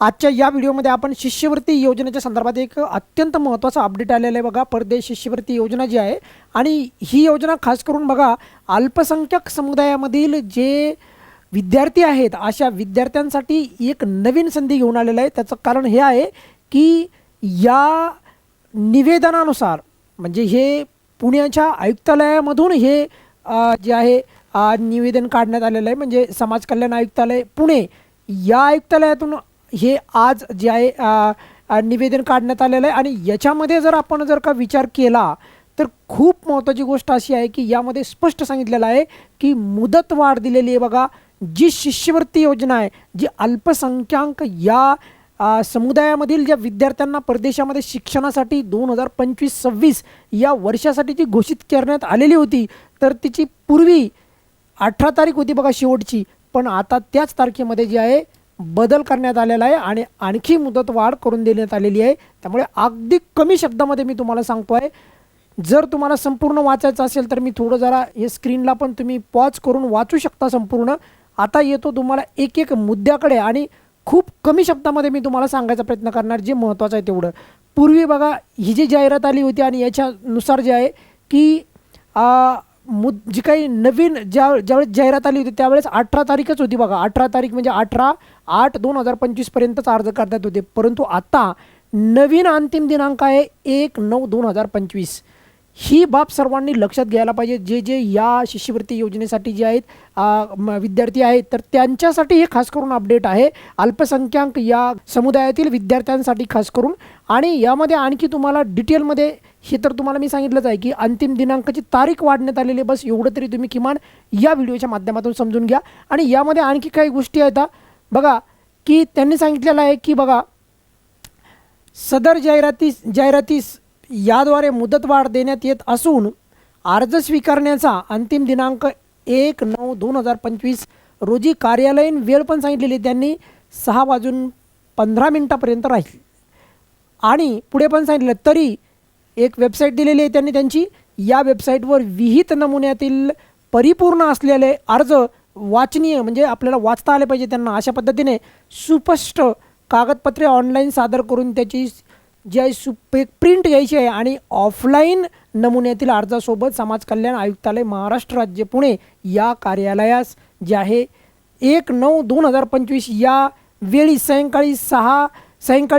आजच्या या व्हिडिओमध्ये आपण शिष्यवृत्ती योजनेच्या संदर्भात एक अत्यंत महत्त्वाचा अपडेट आलेला आहे बघा. परदेश शिष्यवृत्ती योजना जी आहे आणि ही योजना खास करून बघा अल्पसंख्याक समुदायामधील जे विद्यार्थी आहेत अशा विद्यार्थ्यांसाठी एक नवीन संधी घेऊन आलेला आहे. त्याचं कारण हे आहे की या निवेदनानुसार म्हणजे हे पुण्याच्या आयुक्तालयामधून हे जे आहे निवेदन काढण्यात आलेलं आहे. म्हणजे समाज कल्याण आयुक्तालय पुणे या आयुक्तालयातून हे आज जे आहे निवेदन काढण्यात आलेलं आहे. आणि याच्यामध्ये आपण जर का विचार केला तर खूप महत्त्वाची गोष्ट अशी आहे की यामध्ये स्पष्ट सांगितलेलं आहे की मुदतवाढ दिलेली आहे बघा. जी शिष्यवृत्ती योजना आहे जी अल्पसंख्याक या समुदायामधील ज्या विद्यार्थ्यांना परदेशामध्ये शिक्षणासाठी 2025-26 या वर्षासाठी जी घोषित करण्यात आलेली होती तर तिची पूर्वी 18 तारीख होती बघा शेवटची, पण आता त्याच तारखेमध्ये जी आहे बदल करण्यात आलेला आहे आणि आणखी मुदतवाढ करून देण्यात आलेली आहे. त्यामुळे अगदी कमी शब्दामध्ये मी तुम्हाला सांगतो आहे. जर तुम्हाला संपूर्ण वाचायचं असेल तर मी थोडं जरा हे स्क्रीनला पण तुम्ही पॉज करून वाचू शकता संपूर्ण. आता येतो तुम्हाला एक एक मुद्द्याकडे आणि खूप कमी शब्दामध्ये मी तुम्हाला सांगायचा प्रयत्न करणार जे महत्त्वाचं आहे तेवढं. पूर्वी बघा ही जी जाहिरात आली होती आणि याच्यानुसार जे आहे की जी काही नवीन ज्यावेळेस जाहिरात आली होती त्यावेळेस 18 तारीखच होती बघा. 18 तारीख म्हणजे 18/8/2025 पर्यंतच अर्ज करतात होते. परंतु आता नवीन अंतिम दिनांक आहे 1/9/2025. ही बाब सर्वांनी लक्षात घ्यायला पाहिजे. जे या शिष्यवृत्ती योजनेसाठी जे आहेत विद्यार्थी आहेत तर त्यांच्यासाठी हे खास करून अपडेट आहे. अल्पसंख्याक या समुदायातील विद्यार्थ्यांसाठी खास करून. आणि यामध्ये आणखी तुम्हाला डिटेलमध्ये हे तर तुम्हाला मी सांगितलंच आहे की अंतिम दिनांकाची तारीख वाढण्यात आलेली. बस एवढं तरी तुम्ही किमान या व्हिडिओच्या माध्यमातून समजून घ्या. आणि यामध्ये आणखी काही गोष्टी आहेत बघा की त्यांनी सांगितलेलं आहे की बघा सदर जाहिरातीस याद्वारे मुदतवाढ देण्यात येत असून अर्ज स्वीकारण्याचा अंतिम दिनांक 1/9/2025 रोजी कार्यालयीन वेळ पण सांगितलेली त्यांनी 6:15 राहील. आणि पुढे पण सांगितलं तरी एक वेबसाईट दिलेली आहे त्यांनी त्यांची. या वेबसाईटवर विहित नमुन्यातील परिपूर्ण असलेले अर्ज वाचनीय म्हणजे आपल्याला वाचता आले पाहिजे त्यांना अशा पद्धतीने सुस्पष्ट कागदपत्रे ऑनलाईन सादर करून त्याची जी आहे प्रिंट घ्यायची आहे आणि ऑफलाईन नमुन्यातील अर्जासोबत समाज कल्याण आयुक्तालय महाराष्ट्र राज्य पुणे या कार्यालयास जे आहे 1/9/2025 या वेळी सायंकाळी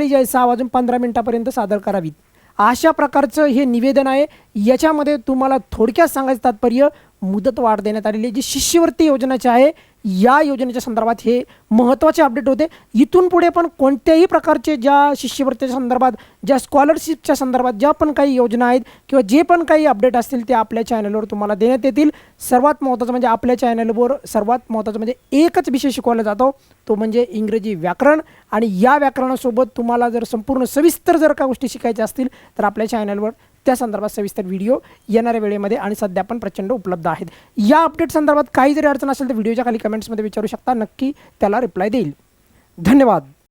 जे आहे 6:15 सादर करावीत. अशा प्रकारचं हे निवेदन आहे. याच्यामध्ये तुम्हाला थोडक्यात सांगायचं तात्पर्य मुदतवाढ देण्यात आलेली जी शिष्यवृत्ती योजनेची आहे या योजनेच्या संदर्भात हे महत्त्वाचे अपडेट होते. इथून पुढे पण कोणत्याही प्रकारचे ज्या शिष्यवृत्तीच्या संदर्भात ज्या स्कॉलरशिपच्या संदर्भात ज्या पण काही योजना आहेत किंवा जे पण काही अपडेट असतील ते आपल्या चॅनलवर तुम्हाला देण्यात येतील. सर्वात महत्त्वाचं म्हणजे आपल्या चॅनलवर सर्वात महत्त्वाचं म्हणजे एकच विषय शिकवला जातो तो म्हणजे इंग्रजी व्याकरण. आणि या व्याकरणासोबत तुम्हाला जर संपूर्ण सविस्तर जर का गोष्टी शिकायच्या असतील तर आपल्या चॅनलवर त्या संदर्भात सविस्तर व्हिडिओ येणाऱ्या वेळेमध्ये आणि सध्या पण प्रचंड उपलब्ध आहेत. या अपडेट संदर्भात काही जरी अडचण असेल तर व्हिडिओच्या खाली कमेंट्समध्ये विचारू शकता. नक्की त्याला रिप्लाय देईल. धन्यवाद.